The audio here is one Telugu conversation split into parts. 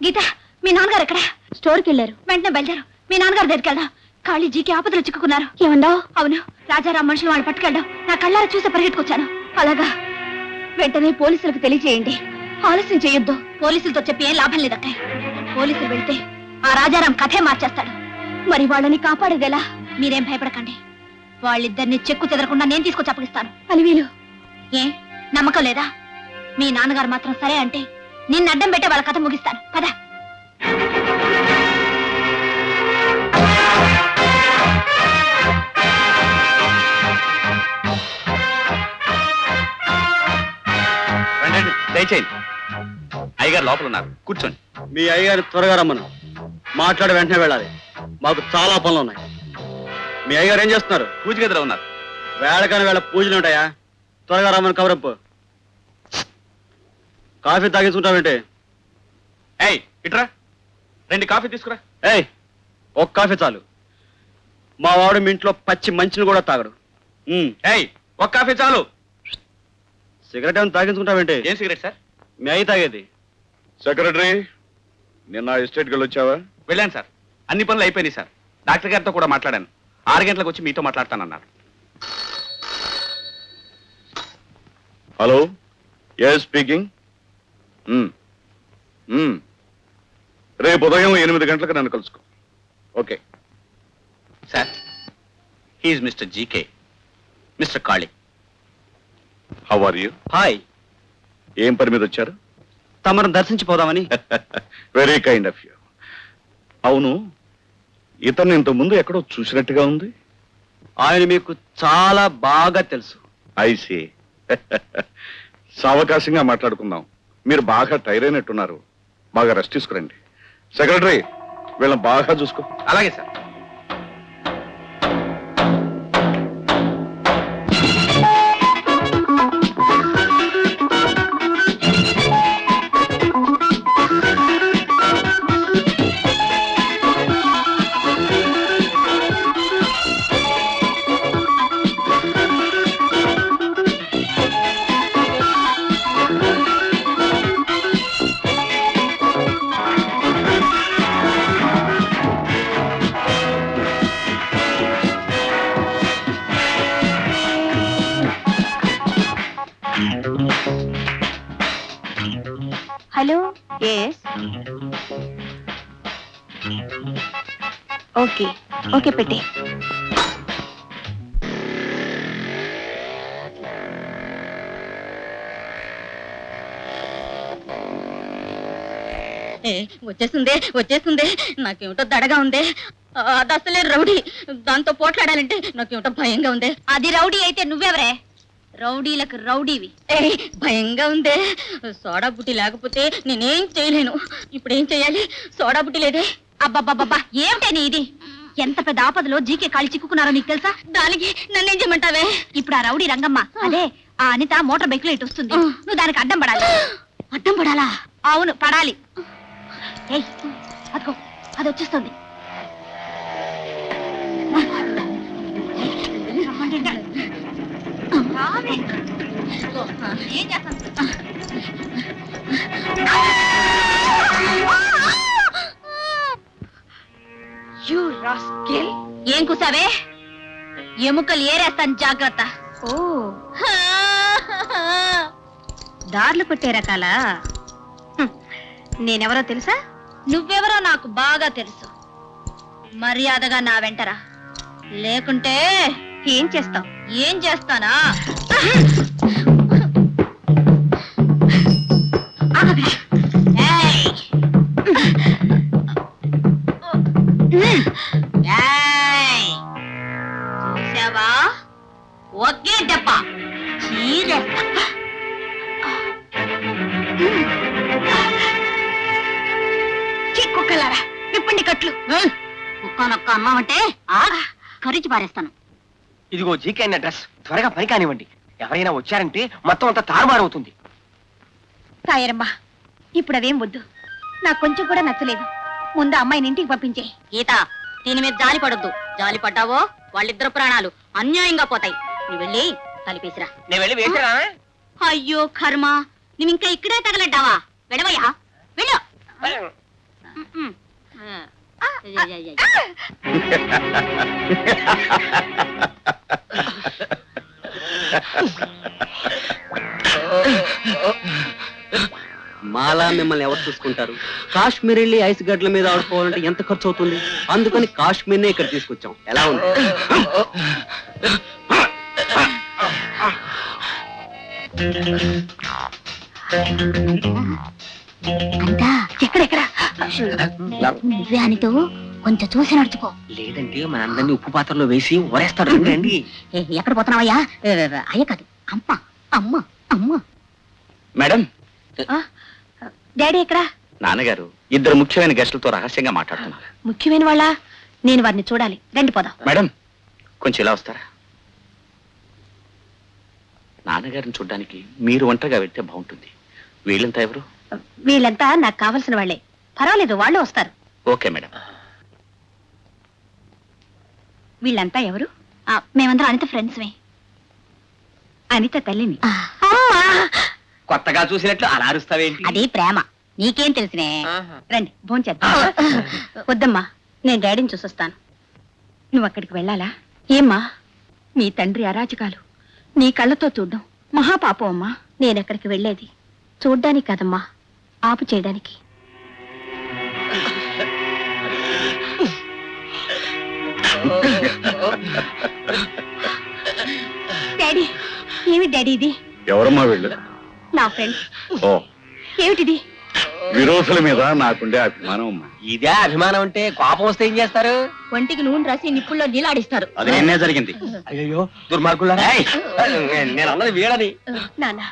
గీత, మీ నాన్నగారు ఎక్కడ? స్టోర్కి వెళ్ళారు. వెంటనే బయలుదేరు, మీ నాన్నగారు దగ్గరికి వెళ్దాం. కాళీజీకి ఆపదలు చిక్కుకున్నారు. ఏమన్నావు? అవును, రాజారాం మనుషులు వాళ్ళు పట్టుకెళ్ళడం నా కళ్ళారా చూసి పరిగెట్టుకొచ్చాను. అలాగా, వెంటనే పోలీసులకు తెలియజేయండి. ఆలస్యం చేయొద్దు. పోలీసులతో చెప్పి ఏం లాభం లేదక్క. పోలీసులు వెళ్తే ఆ రాజారాం కథే మార్చేస్తాడు. మరి వాళ్ళని కాపాడేదెలా? మీరేం భయపడకండి. వాళ్ళిద్దరిని చెక్కు చెదరకుండా నేను తీసుకొచ్చి అప్పగిస్తాను. అలివీలు, ఏ నమ్మకం లేదా? మీ నాన్నగారు మాత్రం సరే అంటే నిన్ను అడ్డం పెట్టే వాళ్ళ కథ ముగిస్తాను. పద. దయచేయండి, అయ్యగారు లోపల ఉన్నారు, కూర్చోండి. మీ అయ్యగారు త్వరగా రమ్మను. మాట్లాడి వెంటనే వెళ్ళాలి, మాకు చాలా పనులు ఉన్నాయి. మీ అయ్యగారు ఏం చేస్తున్నారు? పూజ గదిలో ఉన్నారు. వేళకాని వేళ పూజలు ఉంటాయా? త్వరగా రమ్మని కబరప్పు. కాఫీ తాగించుకుంటావేంటి? ఏయ్ ఇట్రా, 2 కాఫీ తీసుకురా. ఏయ్, ఒక కాఫీ చాలు. మా వాడు మీ ఇంట్లో పచ్చి మంచిని కూడా తాగడు. ఏయ్, ఒక కాఫీ చాలు. సిగరెట్ ఏమైనా తాగించుకుంటావేంటి? ఏం సిగరెట్ సార్? మీ అయ్యి తాగేది. సెక్రటరీ, నిన్న ఎస్టేట్కి వెళ్ళొచ్చావా? వెళ్ళాను సార్, అన్ని పనులు అయిపోయినాయి సార్. డాక్టర్ గారితో కూడా మాట్లాడాను. 6 గంటలకు వచ్చి మీతో మాట్లాడతానన్నారు. Hello, yes speaking. రేపు ఉదయం 8 గంటలకు నన్ను కలుసుకో. Okay sir, he is mister G K, mister Kali. How are you? Hi. ఏం పని మీద వచ్చారు? తమను దర్శించిపోదామని. Very kind of you. అవును, ఇతన్ని ఇంత ముందు ఎక్కడో చూసినట్టుగా ఉంది. ఆయన మీకు చాలా బాగా తెలుసు. ఐసి. సావకాశంగా మాట్లాడుకుందాం. మీరు బాగా టైర్ అయినట్టున్నారు, బాగా రెస్ట్ తీసుకురండి. సెక్రటరీ, వీళ్ళని బాగా చూసుకో. అలాగే sir. Hello. Yes. Okay okay, పెట్టి. వచ్చేస్తుంది. నాకేమిటో దడగా ఉంది. అది అసలే రౌడీ, దాంతో పోట్లాడాలంటే నాకేమిటో భయంగా ఉంది. అది రౌడీ అయితే నువ్వెవరే? రౌడీలకు రౌడీవి. భయంగా ఉందే. సోడా బుట్టి లేకపోతే నేనేం చేయలేను. ఇప్పుడు ఏం చెయ్యాలి? సోడా బుట్టి లేదే. అబ్బబ్బబ్బబ్బా, ఏమిటే నీ ఇది? ఎంత పెద్ద ఆపదలో జీకే కాళీ చిక్కుకున్నారో నీకు తెలుసా? దానికి నన్నేం చేయమంటావే? ఇప్పుడు ఆ రౌడీ రంగమ్మ, అదే ఆ అనిత మోటార్ బైక్ లో ఇటు వస్తుంది. నువ్వు దానికి అడ్డం పడాలి. అడ్డం పడాలా? అవును, పడాలి. ఏయ్, అదిగో అది వచ్చేస్తుంది. ఏం చేస్తాను? ఏం కూసావే? ఎముకలు ఏరేస్తాను, జాగ్రత్త. ఓ, దార్లు కొట్టే రకాలా? నేనెవరో తెలుసా? నువ్వెవరో నాకు బాగా తెలుసు. మర్యాదగా నా వెంటరా, లేకుంటే ఏం చేస్తావు? ఏం చేస్తానా? చూసావా, ఒకే దెబ్బ చీరేస్తా. కుక్కలారా, ఇప్పండి కట్లు. కుక్కనొక్క అమ్మావంటే కరిచి పారేస్తాను. ఇదిగో జీకే అన్న డ్రెస్, త్వరగా పని కానివ్వండి. ఎవరైనా వచ్చారంటే మొత్తం అంతా తారుమారవుతుంది. తాయరమ్మా, ఇప్పుడు అదేం వద్దు. నాకు కొంచెం కూడా నచ్చలేదు. ముందు అమ్మాయిని ఇంటికి పంపించే. గీత, దీని మీద జాలి పడొద్దు. జాలి పడ్డావో వాళ్ళిద్దరు ప్రాణాలు అన్యాయంగా పోతాయి. నువ్వు వెళ్ళి కలిపేసిరా. నేను వెళ్ళి వేసిరా. అయ్యో కర్మ, నువ్వు ఇంకా ఇక్కడే తగలడ్డావా? వెళ్ళవయ్యా, వెళ్ళు. మాలా మిమ్మల్ని ఎవరు చూసుకుంటారు? కాశ్మీర్ వెళ్ళి ఐస్ గడ్ల మీద ఆడుకోవాలంటే ఎంత ఖర్చు అవుతుంది? అందుకని కాశ్మీర్నే ఇక్కడ తీసుకొచ్చాం. ఎలా ఉంది? అంతా ఎక్కడెక్కడ నువ్వే అనితో కొంచెం చూసి నడుచుకో. లేదంటే మన అందరినీ ఉప్పు పాత్రలో వేసి ఊరేస్తాడు. రండి. ఎక్కడ పోతున్నావయ్యా? అయ్య కాదు, అమ్మ అమ్మ అమ్మ. మేడం, డాడీ ఎక్కడా? నాన్నగారు ఇద్దరు ముఖ్యమైన గెస్టులతో రహస్యంగా మాట్లాడుతున్నారు. ముఖ్యమైన వాళ్ళ? నేను వారిని చూడాలి. రండి పోదాం. మేడం, కొంచెం ఇలా వస్తారా? నాన్నగారిని చూడ్డానికి మీరు ఒంటరిగా వెళ్తే బాగుంటుంది. వీళ్ళంతా ఎవరు? వీళ్ళంతా నాకు కావలసిన వాళ్ళే. పర్వాలేదు, వాళ్ళు వస్తారు. Okay madam. వీళ్ళంతా ఎవరు? మేమందరం అనిత ఫ్రెండ్స్మే. అనిత తల్లిని. కొత్తగా చూసినట్లు అలా అరుస్తావేంటి? అది ప్రేమ, నీకేం తెలిసినే. రండి భోంచేద్దాం. వద్దమ్మా, నేను డాడీని చూసొస్తాను. నువ్వు అక్కడికి వెళ్ళాలా? ఏమ్మా, మీ తండ్రి అరాచకాలు నీ కళ్ళతో చూడ్డం మహాపాపం అమ్మా. నేనెక్కడికి వెళ్ళేది చూడ్డానికి కదమ్మా, ఆపు చేయడానికి. డాడీ, ఏమి డాడీ ఇది? ఎవరమ్మా వీళ్ళు? నా ఫ్రెండ్. ఓ, ఏమిటిది? విరోధుల మీద నాకుండే అభిమానం అమ్మా. ఇదే అభిమానం అంటే కోపం వస్తే ఏం చేస్తారు? ఒంటికి నూనె రాసి నిప్పుల్లో నీలాడిస్తారు. అది నిన్నే జరిగింది. అయ్యో దుర్మార్గులారా! నేను అన్నది వీడని. నాన్న,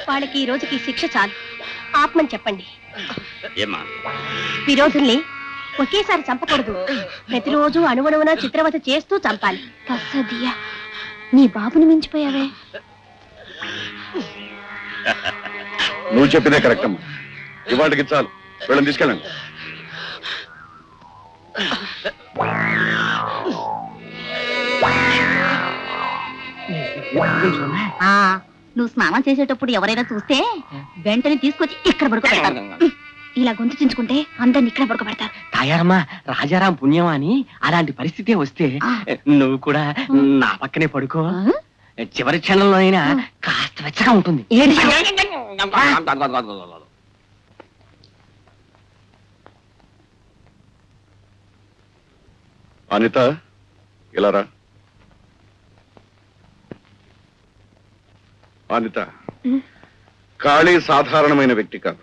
వాళ్ళకి ఈ రోజుకి శిక్ష చాలు. ఆత్మని చెప్పండి. ఏమ్మా, విరోధుల్ని ఒకేసారి చంపకూడదు. ప్రతిరోజు అణువణువున చిత్రవత చేస్తూ చంపాలి. తస్సదియా, నీ బాబుని మించిపోయావే. నువ్వు చెప్పితే కరెక్ట్ అమ్మా. ఇవాటికి చాలు, వీళ్ళని తీసుకెళ్ళండి. నువ్వు స్నానం చేసేటప్పుడు ఎవరైనా చూస్తే వెంటనే తీసుకొచ్చి ఇక్కడ పడుకోబెడతారు. ఇలా గొంతు చించుకుంటే అందరిని ఇక్కడ పడుకోబెడతారు. తాయారమ్మా, రాజారాం పుణ్యం అని అలాంటి పరిస్థితి వస్తే నువ్వు కూడా నా పక్కనే పడుకో. చివరి క్షణంలో అయినా కాస్త వెచ్చగా ఉంటుంది. అనిత, ఇలా రా. అనిత, ఖాళీ సాధారణమైన వ్యక్తి కాదు.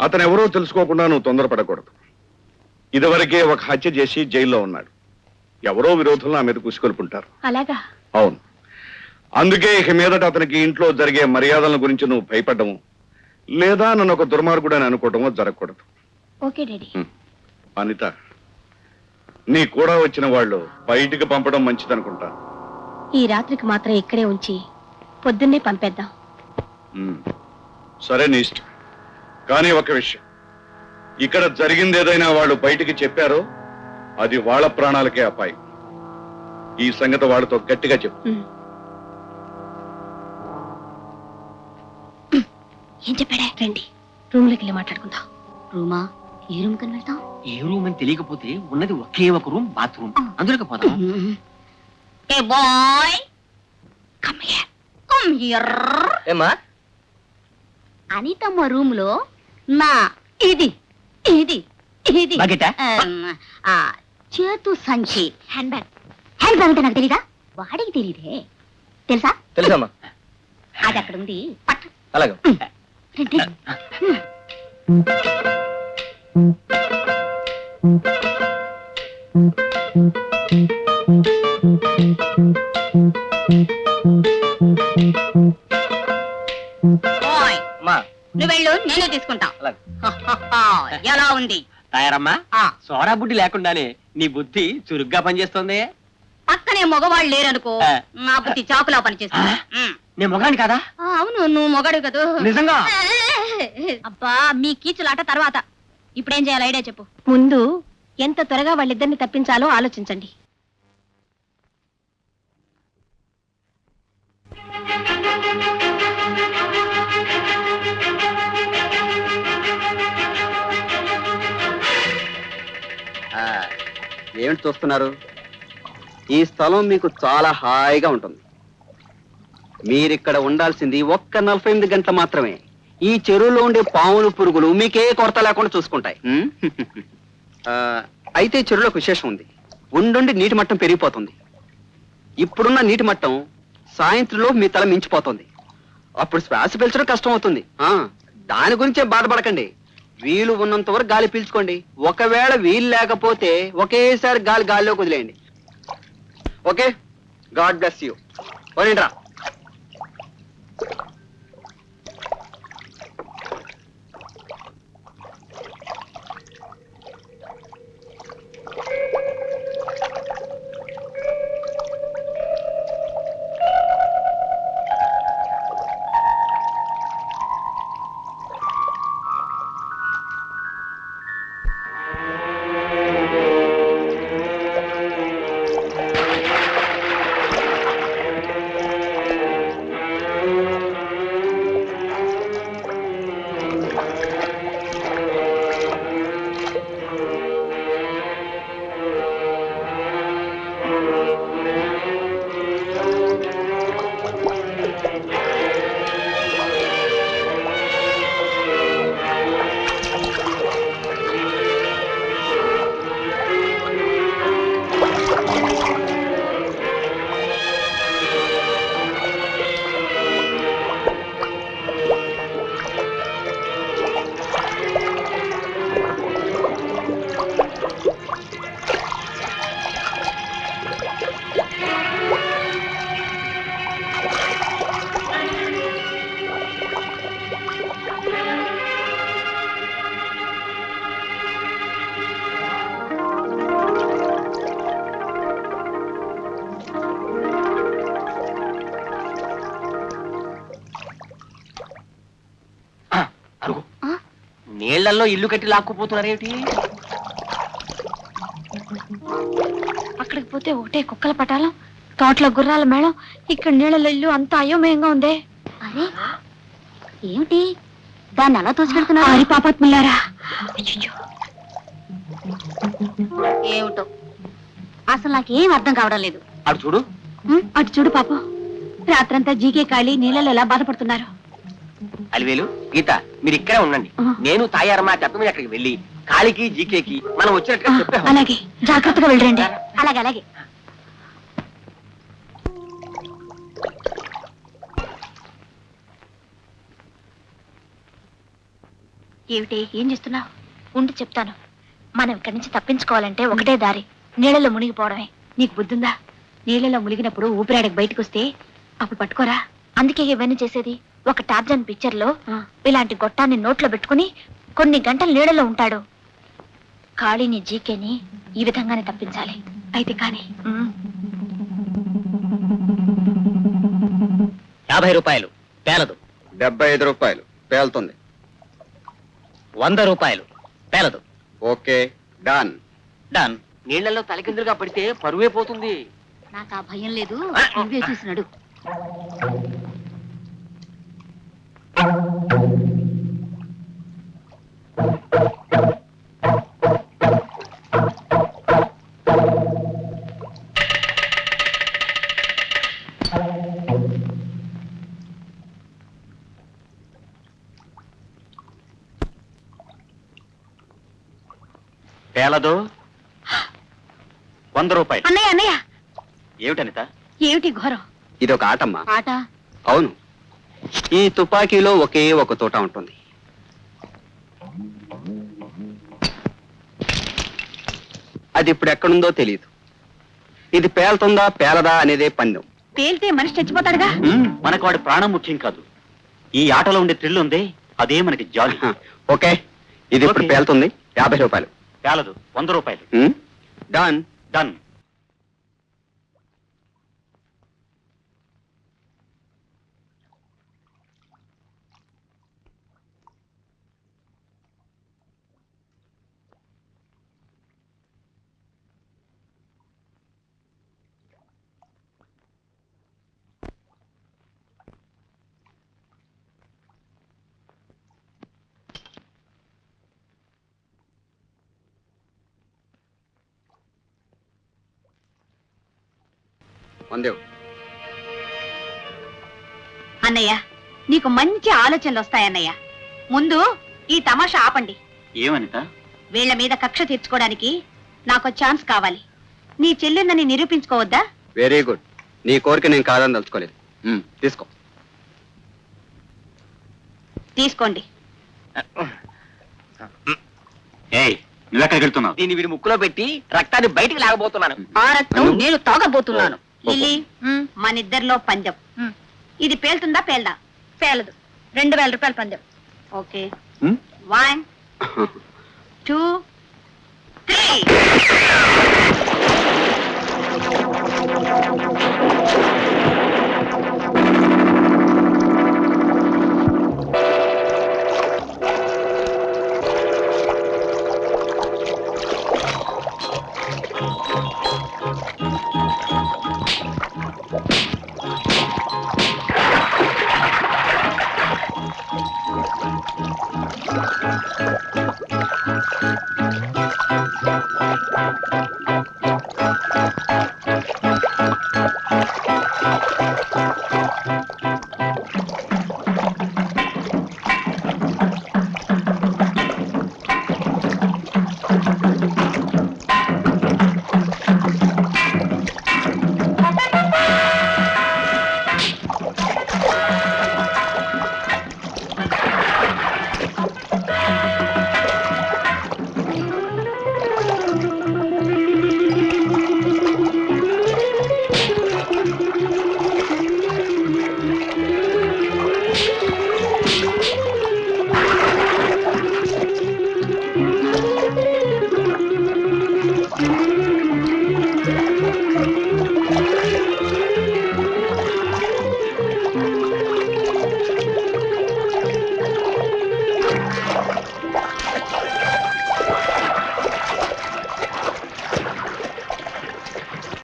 అతను ఎవరో తెలుసుకోకుండా నువ్వు తొందరపడకూడదు. ఇదివరకే ఒక హత్య చేసి జైల్లో ఉన్నాడు. ఎవరో విరోధులు నా మీద కుసికొల్పుంటారు. అలాగా? అవును. అందుకే ఇక మీదట అతనికి ఇంట్లో జరిగే మర్యాదల గురించి నువ్వు భయపడ్డము, లేదా నన్ను ఒక దుర్మార్గుడు అని అనుకోవటమో జరగకూడదు. Okay daddy. అనిత, నీ కూడా వచ్చిన వాళ్ళు బయటికి పంపడం మంచిదనుకుంటా. ఈ రాత్రికి మాత్రం ఇక్కడే ఉంచి పొద్దున్నే పంపేద్దాం. సరే, నీ ఇష్టం. కానీ ఒక విషయం, ఇక్కడ జరిగింది ఏదైనా వాళ్ళు బయటికి చెప్పారో అది వాళ్ళ ప్రాణాలకే అపాయం. ఈ సంగతి వాళ్ళతో గట్టిగా చెప్పు. ఏం చెప్పాడే? రండి, రూమ్ లోకి వెళ్ళి మాట్లాడుకుందాం. రూమా? ఏ రూమ్ కని వెళ్తాం? ఏ రూమ్ అని తెలియకపోతే ఉన్నది ఒకే ఒక రూమ్, బాత్రూమ్. అందులోకి పోదాం. ఏ boy, come here. Come here. ఏమా? అనితమ్మ రూమ్ లో నా ఇది ఇది ఇది బకెటా? చేతు సంచి హ్యాండ్ బ్యాగ్. హ్యాండ్ బ్యాగ్ అంటే నాకు తెలీదా? వాడికి తెలీదే. తెలుసా? తెలుసమ్మా. అది అక్కడ ఉంది, పట్టు. అలాగే. రండి. బాయ్, మా నువ్వు వెళ్ళు, నేనే తీసుకుంటా. అలాగే. ఎలా ఉంది? తాయారమ్మా, సోడా బుడ్డి లేకుండానే నీ బుద్ధి చురుగ్గా పనిచేస్తుంది. పక్కనే మగవాళ్ళు లేరనుకో, నా బుద్ధి చాకులా పనిచేస్తుంది. నేను మొగాని కదా? అవును, నువ్వు మొగడు కదా. నిజంగా? అబ్బా, మీ కీచులాట తర్వాత. ఇప్పుడేం చేయాలి? ఐడియా చెప్పు. ముందు ఎంత త్వరగా వాళ్ళిద్దరిని తప్పించాలో ఆలోచించండి. ఏమిటి చూస్తున్నారు? ఈ స్థలం మీకు చాలా హాయిగా ఉంటుంది. మీరిక్కడ ఉండాల్సింది ఒక్క 48 గంటలు మాత్రమే. ఈ చెరువులో ఉండే పాములు పురుగులు మీకే కొరత లేకుండా చూసుకుంటాయి. అయితే చెరువులో విశేషం ఉంది. ఉండుండి నీటి మట్టం పెరిగిపోతుంది. ఇప్పుడున్న నీటి మట్టం సాయంత్రంలో మీ తల మించిపోతుంది. అప్పుడు శ్వాస పీల్చడం కష్టం అవుతుంది. దాని గురించే బాధపడకండి. వీలు ఉన్నంత వరకు గాలి పీల్చుకోండి. ఒకవేళ వీలు లేకపోతే ఒకేసారి గాలిలోకి వదిలేయండి. Okay, god bless you. ఓరేంట్రా. నీళ్లలో ఇల్లు కట్టి లాక్కుపోతున్నారేమిటి? అక్కడికి పోతే ఒకటే కుక్కల పటాలం, తోటల గుర్రాల మేళం, ఇక్కడ నీళ్ళలో ఇల్లు అంతా అయోమయంగా ఉందే. అరే ఏమిటి దాన్ని అలా తోసిపెడుతున్నారు? అరి పాపాత్ములారా. ఏమిటో అసలు నాకేం అర్థం కావడం లేదు. అటు చూడు. అటు చూడు పాపం, రాత్రంతా జీకే కాళీ నీళ్ళలో ఎలా బాధపడుతున్నారు. అలివేలు, గీత, మీరు ఇక్కడే ఉండండి. నేను తాయారమ్మా చెప్ప మీద అక్కడికి వెళ్ళి కాళీకి జీకేకి మనం వచ్చినట్టుగా చెప్పాము. అలాగే, జాగ్రత్తగా వెళ్ళండి. అలాగే అలాగే. ఏమిటి, ఏం చేస్తున్నావు? ఉండి చెప్తాను. మనం ఇక్కడి నుంచి తప్పించుకోవాలంటే ఒకటే దారి, నీళ్ళలో మునిగిపోవడమే. నీకు బుద్ధుందా? నీళ్ళలో మునిగినప్పుడు ఊపిరాడకి బయటకు వస్తే అప్పుడు పట్టుకోరా. అందుకే ఇవన్నీ చేసేది. ఒక టార్జన్ పిక్చర్ లో ఇలాంటి గొట్టాన్ని నోట్లో పెట్టుకుని కొన్ని గంటలు నీళ్ళలో ఉంటాడు. కాళీని జీకేని ఈ విధంగానే తప్పించాలి. అయితే కానీ 50 రూపాయలు పేలదు. 75 రూపాయలు పేలుతుంది. 100 రూపాయలు పేలదు. Okay, done. డన్. నీళ్లలో తలకిందులుగా పడితే పరువే పోతుంది. నాకు ఆ భయం లేదు, నువ్వే చూసినాడు. పేలదు. 100 రూపాయలు. అన్నయ్య అన్నయ్య, ఏమిటనిత? ఏమిటి ఘోరం? ఇది ఒక ఆటమ్మా. ఆట? అవును. ఈ తుపాకీలో ఒకే ఒక తోట ఉంటుంది. అది ఇప్పుడు ఎక్కడుందో తెలియదు. ఇది పేలుతుందా పేలదా అనేదే పందెం. పేలితే మనిషి చచ్చిపోతాడుగా. మనకు వాడి ప్రాణం ముఖ్యం కాదు. ఈ ఆటలో ఉండే థ్రిల్ ఉంది, అదే మనకి జాలి. ఓకే, ఇది ఇప్పుడు ఓకే. పేలుతుంది. 50 రూపాయలు పేలదు. 100 రూపాయలు. డన్. డన్. వందేవు. అన్నయ్య నీకు మంచి ఆలోచనలు వస్తాయన్నయ్య. ముందు ఈ తమాషా ఆపండి. ఏమనిత? వీళ్ల మీద కక్ష తీర్చుకోవడానికి నాకు ఛాన్స్ కావాలి. నీ చెల్లుందని నిరూపించుకోవద్దా? Very good. నీ కోరిక నేను కాదని తలుచుకోలేదు. తీసుకో. తీసుకోండి. నువ్వెక్కడికి వెళ్తున్నావు? దీన్ని వీడి ముక్కులో పెట్టి రక్తాన్ని బయటికి లాగబోతున్నాను. ఆ రక్తం నేను తాగబోతున్నాను. లిల్లీ, మనిద్దరిలో పందెం. ఇది పేలుతుందా పేల్దా? పేలదు. 2000 రూపాయల పందెం. ఓకే. 1 2 3